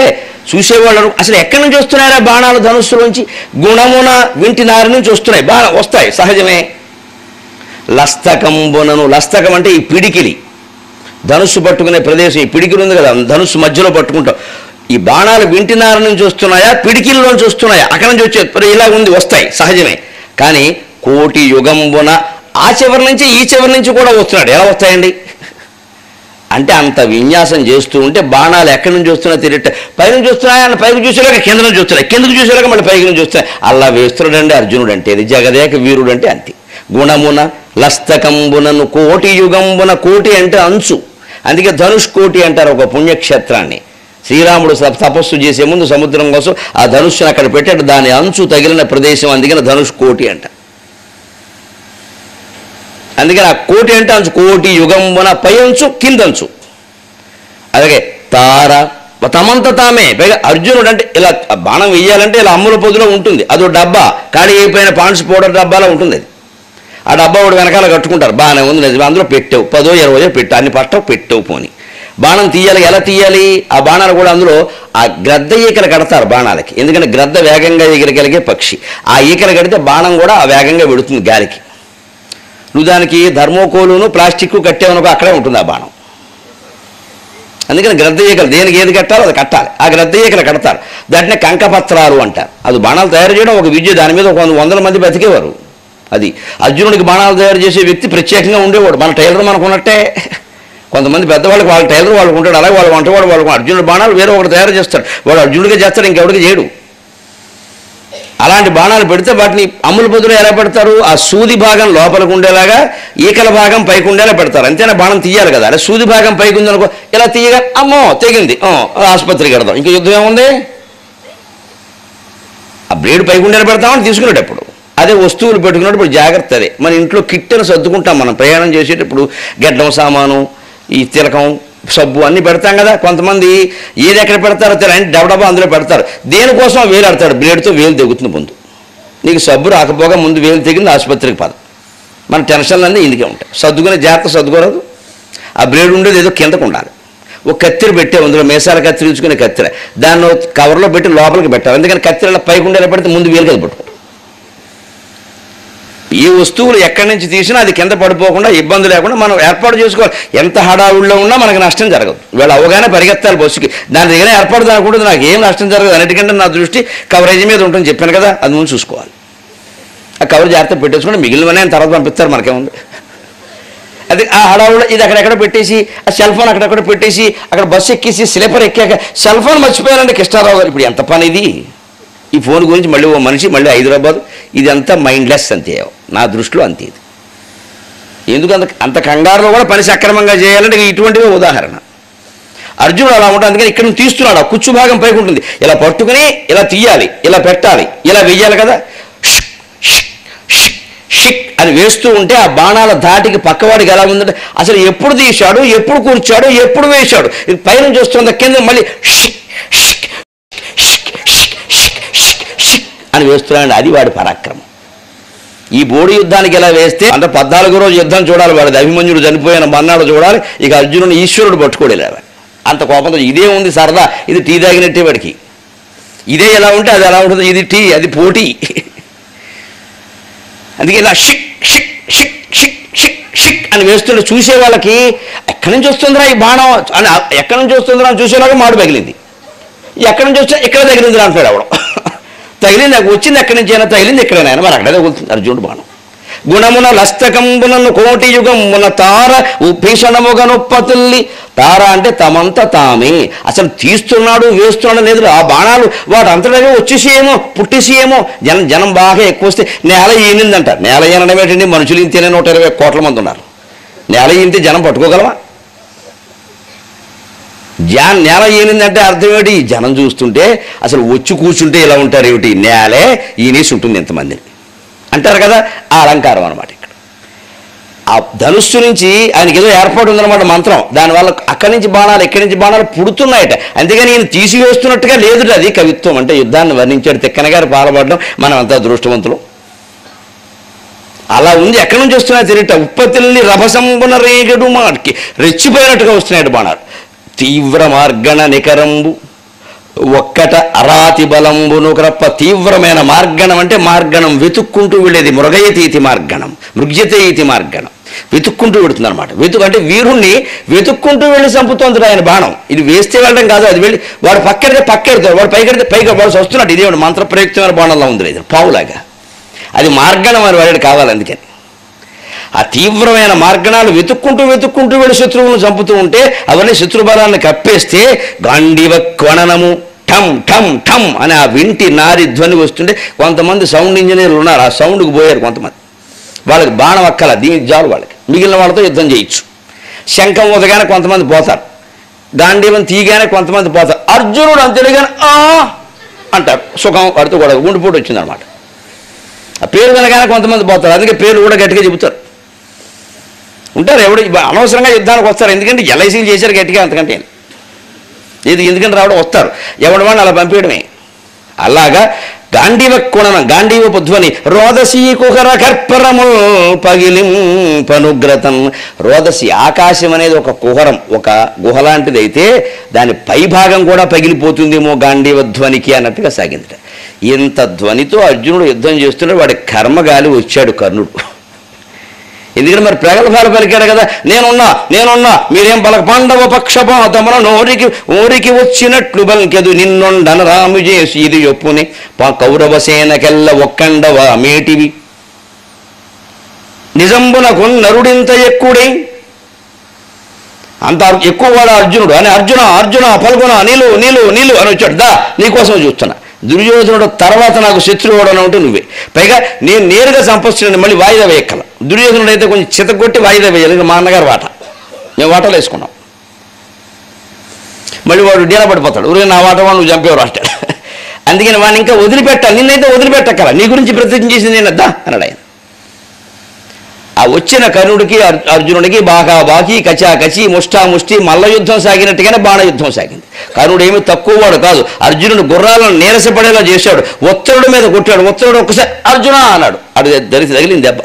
చూసేవాళ్ళు అసలు ఎక్కడి నుంచి వస్తున్నారా బాణాలు ధనుస్సులోంచి? గుణమున వింటినారి నుంచి వస్తున్నాయి, బాగా వస్తాయి సహజమే. లస్తకంబునను, లస్తకం అంటే ఈ పిడికిలి, ధనుస్సు పట్టుకునే ప్రదేశం. ఈ పిడికిలి ఉంది కదా, ధనుస్సు మధ్యలో పట్టుకుంటాం. ఈ బాణాలు వింటినారి నుంచి వస్తున్నాయా, పిడికిల్లోంచి వస్తున్నాయా? అక్కడి నుంచి వచ్చే ఇలా ఉంది, వస్తాయి సహజమే. కానీ కోటి యుగంబున ఆ చివరి నుంచి ఈ చివరి నుంచి కూడా వస్తున్నాడు. ఎలా వస్తాయండి అంటే అంత విన్యాసం చేస్తూ ఉంటే బాణాలు ఎక్కడి నుంచి వస్తున్నా తెలియట. పైనుంచి వస్తున్నాయా అని పైకి చూసేలాగా కింద నుంచి వస్తున్నాయి, కిందకు చూసేలాగా మళ్ళీ పైకి నుంచి వస్తున్నాయి. అలా వేస్తున్నాడండి అర్జునుడు అంటే. ఇది జగదేక వీరుడు అంటే అంతే. గుణమున లస్తకంబునను కోటి యుగంబున, కోటి అంటే అంచు, అందుకే ధనుష్కోటి అంటారు ఒక పుణ్యక్షేత్రాన్ని. శ్రీరాముడు తపస్సు చేసే ముందు సముద్రం కోసం ఆ ధనుష్సును అక్కడ పెట్టాడు, దాని అంచు తగిలిన ప్రదేశం, అందుకని ధనుష్కోటి అంట. అందుకని ఆ కోటి అంటే అంచు, కోటి యుగంబున పై అంచు కిందంచు. అలాగే తార తమంత తామే. పైగా అర్జునుడు అంటే ఇలా బాణం వేయాలంటే ఇలా అమ్ముల పొద్దులో ఉంటుంది, అదో డబ్బా, ఖాళీ అయిపోయిన పాండ్స్ పౌడర్ డబ్బాలో ఉంటుంది అది. ఆ డబ్బా ఒకటి వెనకాల కట్టుకుంటారు, బాగానే ఉంది నిజమే, అందులో పెట్టావు 10-20 పెట్టావు, అన్ని పట్టవు పెట్టావు పోని. బాణం తీయాలి, ఎలా తీయాలి? ఆ బాణాలు కూడా అందులో ఆ గ్రద్ద ఈకలు కడతారు బాణాలకి, ఎందుకంటే గ్రద్ద వేగంగా ఎగరగలిగే పక్షి. ఆ ఈకలు కడితే బాణం కూడా ఆ వేగంగా వెడుతుంది గాలికి. నువ్వు దానికి ధర్మోకోలును ప్లాస్టిక్ కట్టేవనుకో అక్కడే ఉంటుంది ఆ బాణం. అందుకని గ్రద్ద ఈకలు దేనికి ఏది కట్టాలో అది కట్టాలి. ఆ గ్రద్ద ఈకలు కడతారు, దాంట్లో కంకపత్రాలు అంటారు. అది బాణాలు తయారు చేయడం ఒక విద్య, దాని మీద 100 మంది బతికేవారు. అది అర్జునుడికి బాణాలు తయారు చేసే వ్యక్తి ప్రత్యేకంగా ఉండేవాడు. మన టైలర్ మనకు ఉన్నట్టే, కొంతమంది పెద్దవాళ్ళకి వాళ్ళ టైలర్ వాళ్ళకు ఉంటాడు, అలాగే వాళ్ళ వంటవాడు వాళ్ళకు. అర్జునుడి బాణాలు వేరే ఒకటి తయారు చేస్తాడు, వాడు అర్జునుడిగా చేస్తాడు, ఇంకెవడికి చేయడు. అలాంటి బాణాలు పెడితే వాటిని అమ్ముల పొద్దులో ఎలా పెడతారు? ఆ సూది భాగం లోపలికి ఉండేలాగా, ఈకల భాగం పైకి ఉండేలా పెడతారు. అంతేనా? బాణం తీయాలి కదా, అలా సూది భాగం పైకి ఉందనుకో, ఇలా తీయగా అమ్మో తెగింది, ఆసుపత్రికి వెడదాం, ఇంక యుద్ధం ఏముంది? ఆ బ్లేడ్ పైకి ఉండేలా పెడతామని తీసుకునేటప్పుడు. అదే వస్తువులు పెట్టుకున్నప్పుడు జాగ్రత్త. అదే మన ఇంట్లో కిట్టెను సర్దుకుంటాం మనం ప్రయాణం చేసేటప్పుడు, గడ్డం సామాను, ఈ తిలకం, సబ్బు అన్నీ పెడతాం కదా. కొంతమంది ఏది ఎక్కడ పెడతారో తెలియని డబ్బా అందులో పెడతారు. దేనికోసం వేలు ఆడతాడు, బ్లేడ్తో వేలు తెగుతుంది. ముందు నీకు సబ్బు రాకపోగా ముందు వేలు తెగింది, ఆసుపత్రికి పద. మన టెన్షన్లన్నీ ఇందుకే ఉంటాయి. సర్దుకునే జాగ్రత్త సర్దుకోరాదు. ఆ బ్లేడ్ ఉండేది ఏదో కిందకు ఉండాలి. ఒక కత్తిర పెట్టే, అందులో మేసాల కత్తిరి ఉంచుకునే కత్తిర, దాన్ని కవర్లో పెట్టి లోపలికి పెట్టాలి. ఎందుకని కత్తిరలా పైకి ఉండేలా పెడితే ముందు వేలు కదా పట్టుకో. ఏ వస్తువులు ఎక్కడి నుంచి తీసినా అది కింద పడిపోకుండా ఇబ్బంది లేకుండా మనం ఏర్పాటు చేసుకోవాలి. ఎంత హడావుల్లో ఉన్నా మనకు నష్టం జరగదు. వీళ్ళు అవగానే పరిగెత్తాలి బస్సుకి. దాని దగ్గర ఏర్పాటు జరగకూడదు, నాకు ఏం నష్టం జరగదు. అన్నిటికంటే నా దృష్టి కవరేజ్ మీద ఉంటుంది, చెప్పాను కదా, అది ముందు చూసుకోవాలి. ఆ కవర్ జాగ్రత్త పెట్టేసుకుంటే మిగిలినవనే తర్వాత పంపిస్తారు, మనకేముంది. అది ఆ హడావుల్లో ఇది అక్కడెక్కడ పెట్టేసి, ఆ సెల్ ఫోన్ అక్కడెక్కడ పెట్టేసి, అక్కడ బస్సు ఎక్కేసి స్లీపర్ ఎక్కాక సెల్ ఫోన్ మర్చిపోయారంటే కృష్ణారావు గారు. ఇప్పుడు ఎంత పని ఇది. ఈ ఫోన్ గురించి మళ్ళీ ఓ మనిషి మళ్ళీ హైదరాబాద్, ఇదంతా మైండ్లెస్ అంతే, నా దృష్టిలో అంతే. ఇది ఎందుకు అంత కంగారులో కూడా పని సక్రమంగా చేయాలంటే ఇటువంటివే ఉదాహరణ. అర్జునుడు అలా ఉంటుంది. అందుకని ఇక్కడ తీస్తున్నాడు, ఆ కుచ్చు భాగం పైకి ఉంటుంది. ఇలా పట్టుకుని ఇలా తీయాలి, ఇలా పెట్టాలి, ఇలా వెయ్యాలి కదా. షిక్ అని వేస్తూ ఉంటే ఆ బాణాల ధాటికి పక్కవాడికి ఎలా ఉందంటే అసలు ఎప్పుడు తీశాడు, ఎప్పుడు కూర్చాడు, ఎప్పుడు వేశాడు, ఇది పైన చూస్తుంది, కింద మళ్ళీ షిక్ షిక్ షిక్ షిక్ షిక్ షిక్ షిక్ అని వేస్తున్నాడు. అది వాడి పరాక్రమం. ఈ బోడి యుద్ధానికి ఎలా వేస్తే అంటే 14 రోజు యుద్ధం చూడాలి. వాడిది అభిమన్యుడు చనిపోయిన మన్నాడు చూడాలి. ఇక అర్జునుడు ఈశ్వరుడు పట్టుకోలేవా అంత కోపంతో. ఇదే ఉంది సరదా, ఇది టీ తాగినట్టే వాడికి. ఇదే ఎలా ఉంటే అది ఎలా ఉంటుంది. ఇది టీ, అది పోటీ. అందుకే ఇలా షిక్ షిక్ షిక్ షిక్ షిక్ షిక్ అని వేస్తుంటే చూసే వాళ్ళకి ఎక్కడి నుంచి వస్తుందిరా ఈ బాణం అని, ఎక్కడి నుంచి వస్తుందిరా అని చూసేలాగా మాడు పగిలింది. ఎక్కడి నుంచి వస్తే ఇక్కడ తగిలింది అంటాడు అవడం. తగిలింది, నాకు వచ్చింది ఎక్కడి నుంచి అయినా తగిలింది ఎక్కడైనా, మరి అక్కడే తగులుతుంది అర్జునుడు బాణం. గుణమున లస్తకంబునను కోటి యుగమున తార భీషణముగా నొప్పతుల్లి. తార అంటే తమంత తామే. అసలు తీస్తున్నాడు వేస్తున్నాడు లేదు, ఆ బాణాలు వాడు అంతటా వచ్చేసేమో పుట్టేసేమో. జనం బాగా ఎక్కువ వస్తే నేల ఈనిందంట. నేల ఈనడం ఏంటండి, మనుషులు ఇంతేనే 120 కోట్ల మంది ఉన్నారు. నేల ఈనితే జనం పట్టుకోగలవా? నేల ఈనిందంటే అర్థం ఏమిటి? జనం చూస్తుంటే అసలు వచ్చి కూర్చుంటే ఇలా ఉంటారు ఏమిటి, నేలే ఈనేసి ఉంటుంది ఎంతమందిని అంటారు కదా. ఆ అలంకారం అనమాట. ఇక్కడ ఆ ధనుస్సు నుంచి ఆయనకి ఏదో ఏర్పాటు ఉందన్నమాట మంత్రం. దానివల్ల అక్కడి నుంచి బాణాలు ఎక్కడి నుంచి బాణాలు పుడుతున్నాయట. అందుకని ఈయన తీసివేస్తున్నట్టుగా లేదు. అది కవిత్వం అంటే. యుద్ధాన్ని వర్ణించాడు తిక్కన గారు పాల్పడడం. మనం అంతా దృష్టవంతులు. అలా ఉంది. ఎక్కడి నుంచి వస్తున్నాయో తెలియట. ఉప్పతిల్ని రభసంబున రేగడు మాటికి రెచ్చిపోయినట్టుగా వస్తున్నాయట బాణాలు. తీవ్ర మార్గణ నికరంబు ఒక్కట అరాతి బలంబును క్రప్ప. తీవ్రమైన మార్గణం అంటే మార్గణం వెతుక్కుంటూ వెళ్ళేది. మృగయతీతి మార్గణం, మృగ్యతీతి మార్గణం. వెతుక్కుంటూ వెళుతుంది అనమాట. అంటే వీరుణ్ణి వెతుక్కుంటూ వెళ్ళి చంపుతోంది ఆయన బాణం. ఇది వేస్తే వెళ్ళడం కాదు, అది వెళ్ళి వాడు పక్కెడతాడు, వాడు పైకెడితే పైగా వాడు వస్తున్నాడు. ఇదేవాడు మంత్ర ప్రయుక్తమైన బాణంలో ఉంది లేదు, పావులాగా. అది మార్గణం అని వాడికి కావాలి. అందుకని ఆ తీవ్రమైన మార్గణాలు వెతుక్కుంటూ వెళ్ళి శత్రువులను చంపుతూ ఉంటే అవన్నీ శత్రుబలాన్ని కప్పేస్తే గాంధీవ క్వణనము ఠమ్ ఠమ్ ఠమ్ అని ఆ వింటి నారి ధ్వని వస్తుంటే కొంతమంది సౌండ్ ఇంజనీర్లు ఉన్నారు. ఆ సౌండ్కి పోయారు కొంతమంది. వాళ్ళకి బాణం అక్కల, దీనికి జాలు వాళ్ళకి. మిగిలిన వాళ్ళతో యుద్ధం చేయొచ్చు. శంఖం ఊదగానే కొంతమంది పోతారు, గాంధీవం తీయగానే కొంతమంది పోతారు. అర్జునుడు అంతేగానే అంటారు. సుఖం పడుతూ కూడా గుండెపోటు వచ్చిందనమాట. ఆ పేరు వినగానే కొంతమంది పోతారు. అందుకే పేర్లు కూడా గట్టిగా చెబుతారు. ఉంటారు ఎవడు అనవసరంగా యుద్ధానికి వస్తారు. ఎందుకంటే ఎల్ఐసీలు చేశారు గట్టిగా, అంతకంటే ఇది ఎందుకంటే రావడం వస్తారు. ఎవడి వాడిని అలా పంపించడమే. అలాగా గాంధీవ కుణనం, గాంధీవపు ధ్వని రోదసీ కుహర కర్పరము పగిలింపనుగ్రతం. రోదసి ఆకాశం అనేది ఒక కుహరం, ఒక గుహ లాంటిది అయితే దాని పైభాగం కూడా పగిలిపోతుందేమో గాంధీవ ధ్వనికి అన్నట్టుగా సాగిందట. ఇంత ధ్వనితో అర్జునుడు యుద్ధం చేస్తుంటే వాడి కర్మగాలి వచ్చాడు కర్ణుడు. ఎందుకంటే మరి ప్రగల్భాలు పలికాడు కదా. నేనున్నా మీరేం పలక పాండవ పక్షపాతమున ఓరికి వచ్చినట్లు బల్కెదు నిన్నొండన రాము చేసి ఇది ఒప్పుని కౌరవసేనకెల్ల ఒక్కండవ మేటివి నిజంబునకు నరుడింత ఎక్కుడే. అంత ఎక్కువ వాడు అర్జునుడు అని అర్జున పల్గొన నీలు అని వచ్చాడు. నీకోసం చూస్తున్నా. దుర్యోధనుడు తర్వాత నాకు శత్రువుడు అని ఉంటే నువ్వే. పైగా నేను నేరుగా సంపస్తున్నాను, మళ్ళీ వాయిదా వేయక్కల. దుర్యోధనుడు అయితే కొంచెం చితగొట్టి వాయిదా వేయాలి. మా అన్నగారు వాట, మేము వాటాలు వేసుకున్నాం. మళ్ళీ వాడు డీలా పడిపోతాడు. ఊరికే నా వాట వాడు నువ్వు చంపేవారు అంటాడు. అందుకని వాడిని ఇంకా వదిలిపెట్టాలి. నిన్నైతే వదిలిపెట్టక్కల, నీ గురించి ప్రతిజ్ఞ చేసింది నేనద్దా అన్నాడు ఆయన. ఆ వచ్చిన కర్ణుడికి అర్జునుడికి బాగా బాకి కచాకచి ముష్టి మల్ల యుద్ధం సాగినట్టుగానే బాణ యుద్ధం సాగింది. కర్ణుడు ఏమి తక్కువ వాడు కాదు. అర్జునుడు గుర్రాలను నీరసపడేలా చేశాడు. ఉత్తరుడు మీద కొట్టాడు. ఉత్తరుడు ఒక్కసారి అర్జున అన్నాడు. అడు దరికి తగిలింది దెబ్బ.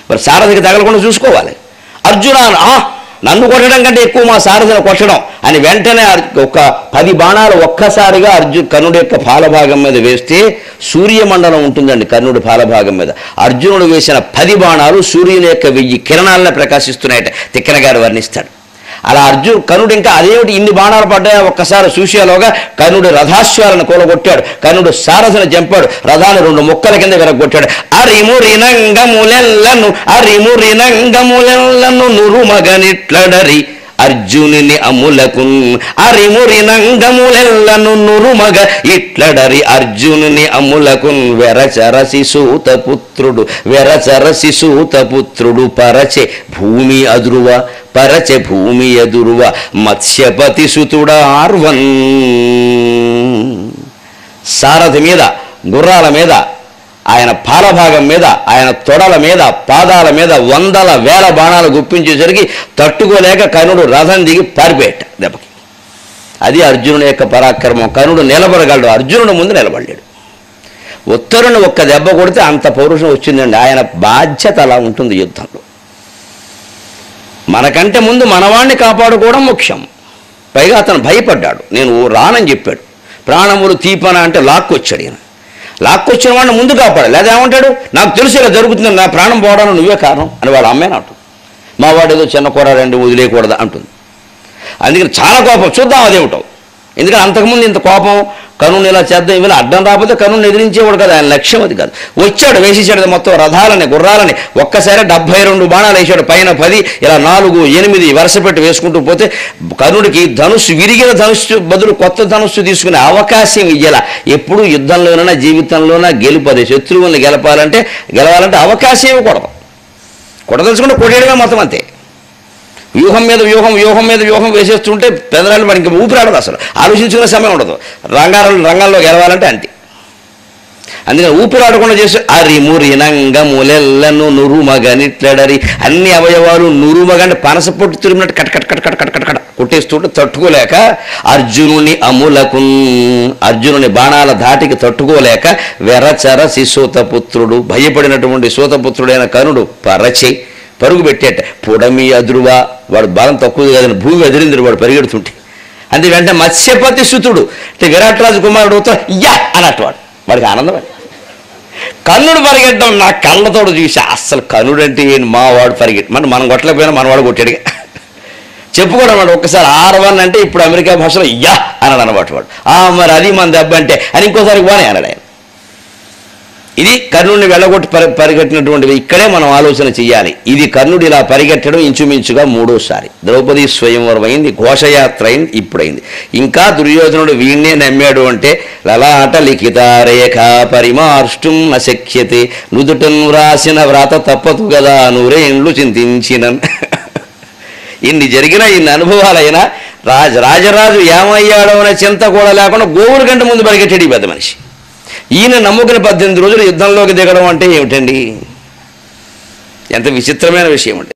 మరి సారథికి తగలకుండా చూసుకోవాలి. అర్జున నన్ను కొట్టడం కంటే ఎక్కువ మా సారథిని కొట్టడం అని వెంటనే ఒక 10 బాణాలు ఒక్కసారిగా కర్ణుడి యొక్క పాలభాగం మీద వేస్తే సూర్యమండలం ఉంటుందండి కర్ణుడి పాలభాగం మీద. అర్జునుడు వేసిన 10 బాణాలు సూర్యుని యొక్క 1000 కిరణాలను ప్రకాశిస్తున్నాయట. తిక్కన గారు వర్ణిస్తాడు. అలా కర్ణుడు ఇంకా అదేమిటి ఇన్ని బాణాలు పడ్డాయో ఒక్కసారి చూసేలోగా కర్ణుడు రథాశ్వాలను కూలగొట్టాడు. కర్ణుడు సారథిని చంపాడు. రథాన్ని 2 ముక్కల కింద విరగొట్టాడు. అరిమురినంగములెల్లను నురుమగనిట్లడరి అర్జునుని అములకున్ అరిమురినంగములెల్లను నురుమగ ఇట్లడరి అర్జునుని అములకున్ వెరచరసి సూతపుత్రుడు పరచె భూమి ఎదురువ మత్స్యపతి సుతుడార్వన్. సారథి మీద, గుర్రాల మీద, ఆయన పాలభాగం మీద, ఆయన తొడల మీద, పాదాల మీద 100,000 బాణాలు గుప్పించేసరికి తట్టుకోలేక కర్ణుడు రథం దిగి పారిపోయేట దెబ్బకి. అది అర్జునుడి యొక్క పరాక్రమం. కర్ణుడు నిలబడగలడు, అర్జునుడు ముందు నిలబడలేడు. ఉత్తరుని ఒక్క దెబ్బ కొడితే అంత పౌరుషం వచ్చిందండి. ఆయన బాధ్యత అలా ఉంటుంది యుద్ధంలో. మనకంటే ముందు మనవాణ్ణి కాపాడుకోవడం ముఖ్యం. పైగా అతను భయపడ్డాడు. నేను రానని చెప్పాడు. ప్రాణములు తీపన అంటే లాక్కొచ్చాడు. ఈయన లాక్కొచ్చిన వాడిని ముందు కాపాడు. లేదా ఏమంటాడు, నాకు తెలుసు ఇలా జరుగుతుంది, నా ప్రాణం పోవడానికి నువ్వే కారణం అని వాళ్ళ అమ్మేనా అంటుంది. మా వాడు ఏదో చిన్న కూర 2 వదిలేయకూడదా అంటుంది. అందుకని చాలా కోపం. చూద్దాం అదేమిటో. ఎందుకంటే అంతకుముందు ఇంత కోపం, కర్ణుని ఇలా చేద్దాం, ఇవాళ అడ్డం రాకపోతే కర్ణుని ఎదిరించేవాడు కదా. ఆయన లక్ష్యం అది కాదు. వచ్చాడు, వేసేసాడు మొత్తం రథాలని గుర్రాలని. ఒక్కసారి 72 బాణాలు వేసాడు. పైన 10, ఇలా 4, 8 వరుస పెట్టి వేసుకుంటూ పోతే కర్ణుడికి విరిగిన ధనుస్సు బదులు కొత్త ధనుస్సు తీసుకునే అవకాశం ఇయ్యాల. ఎప్పుడు యుద్ధంలోనైనా జీవితంలోనా గెలుపది. శత్రువుల్ని గెలవాలంటే అవకాశం ఇవ్వకూడదు. కొట్టదలుచుకుంటే కొట్టేయడమే మొత్తం అంతే. వ్యూహం మీద వ్యూహం వేసేస్తుంటే పెదరాళ్ళు మనకి ఊపిరాడదు. అసలు ఆలోచించుకునే సమయం ఉండదు. రంగాల్లో గెలవాలంటే అంతే. అందుకని ఊపిరాడకుండా చేసి అరిమురినంగములెల్లను నురుమగనిట్లడరి అన్ని అవయవాలు నురుమగంటే పనస పొట్టు తిరిగినట్టు కట్ కొట్టేస్తుంటే తట్టుకోలేక అర్జునుని బాణాల ధాటికి తట్టుకోలేక వెరచరసి సూతపుత్రుడు, భయపడినటువంటి సూతపుత్రుడైన కర్ణుడు పరుగు పెట్టేట. పుడమి అదురువా, వాడు బలం తక్కువ కాదని భూమి ఎదిరింది వాడు పరిగెడుతుంటే. అంతే వెంటనే మత్స్యపతి సుతుడు అంటే విరాట్ రాజు కుమారుడు అన్నట్టు వాడికి ఆనందం. కర్ణుడు పరిగెట్టడం నా కళ్ళతోడు చూసి అస్సలు కర్ణుడు అంటే ఏంటి, మా వాడు పరిగెట్టి మనం కొట్టలేకపోయినా మనవాడు కొట్టాడుగా చెప్పుకోవడం వాడు. ఒక్కసారి R1 అంటే ఇప్పుడు అమెరికా భాషలో అన్నాడు అన్నమాట వాడు. మరి అది మన దెబ్బ అంటే అని ఇంకోసారి బాగానే అన్నాడు ఆయన. ఇది కర్ణుడిని వెళ్ళగొట్టి పరిగెట్టినటువంటిది. ఇక్కడే మనం ఆలోచన చెయ్యాలి. ఇది కర్ణుడు ఇలా పరిగెట్టడం ఇంచుమించుగా 3వసారి. ద్రౌపది స్వయంవరం అయింది, ఘోషయాత్ర అయింది, ఇప్పుడైంది. ఇంకా దుర్యోధనుడు వీణ్ణే నమ్మాడు అంటే లలాట లిఖిత రేఖ పరిమార్ష్టం నశక్యతే, నుదుటను రాసిన వ్రాత తప్పదు కదా నూరేండ్లు చింతించిన. ఇన్ని జరిగిన ఇన్ని అనుభవాలైనా రాజరాజు ఏమయ్యాడో అనే చింత కూడా లేకుండా గోవుల కంటే ముందు పరిగెట్టాడు ఈ పెద్ద మనిషి. ఈయన నమ్ముకుని 18 రోజులు యుద్ధంలోకి దిగడం అంటే ఏమిటండి? ఎంత విచిత్రమైన విషయం అంటే.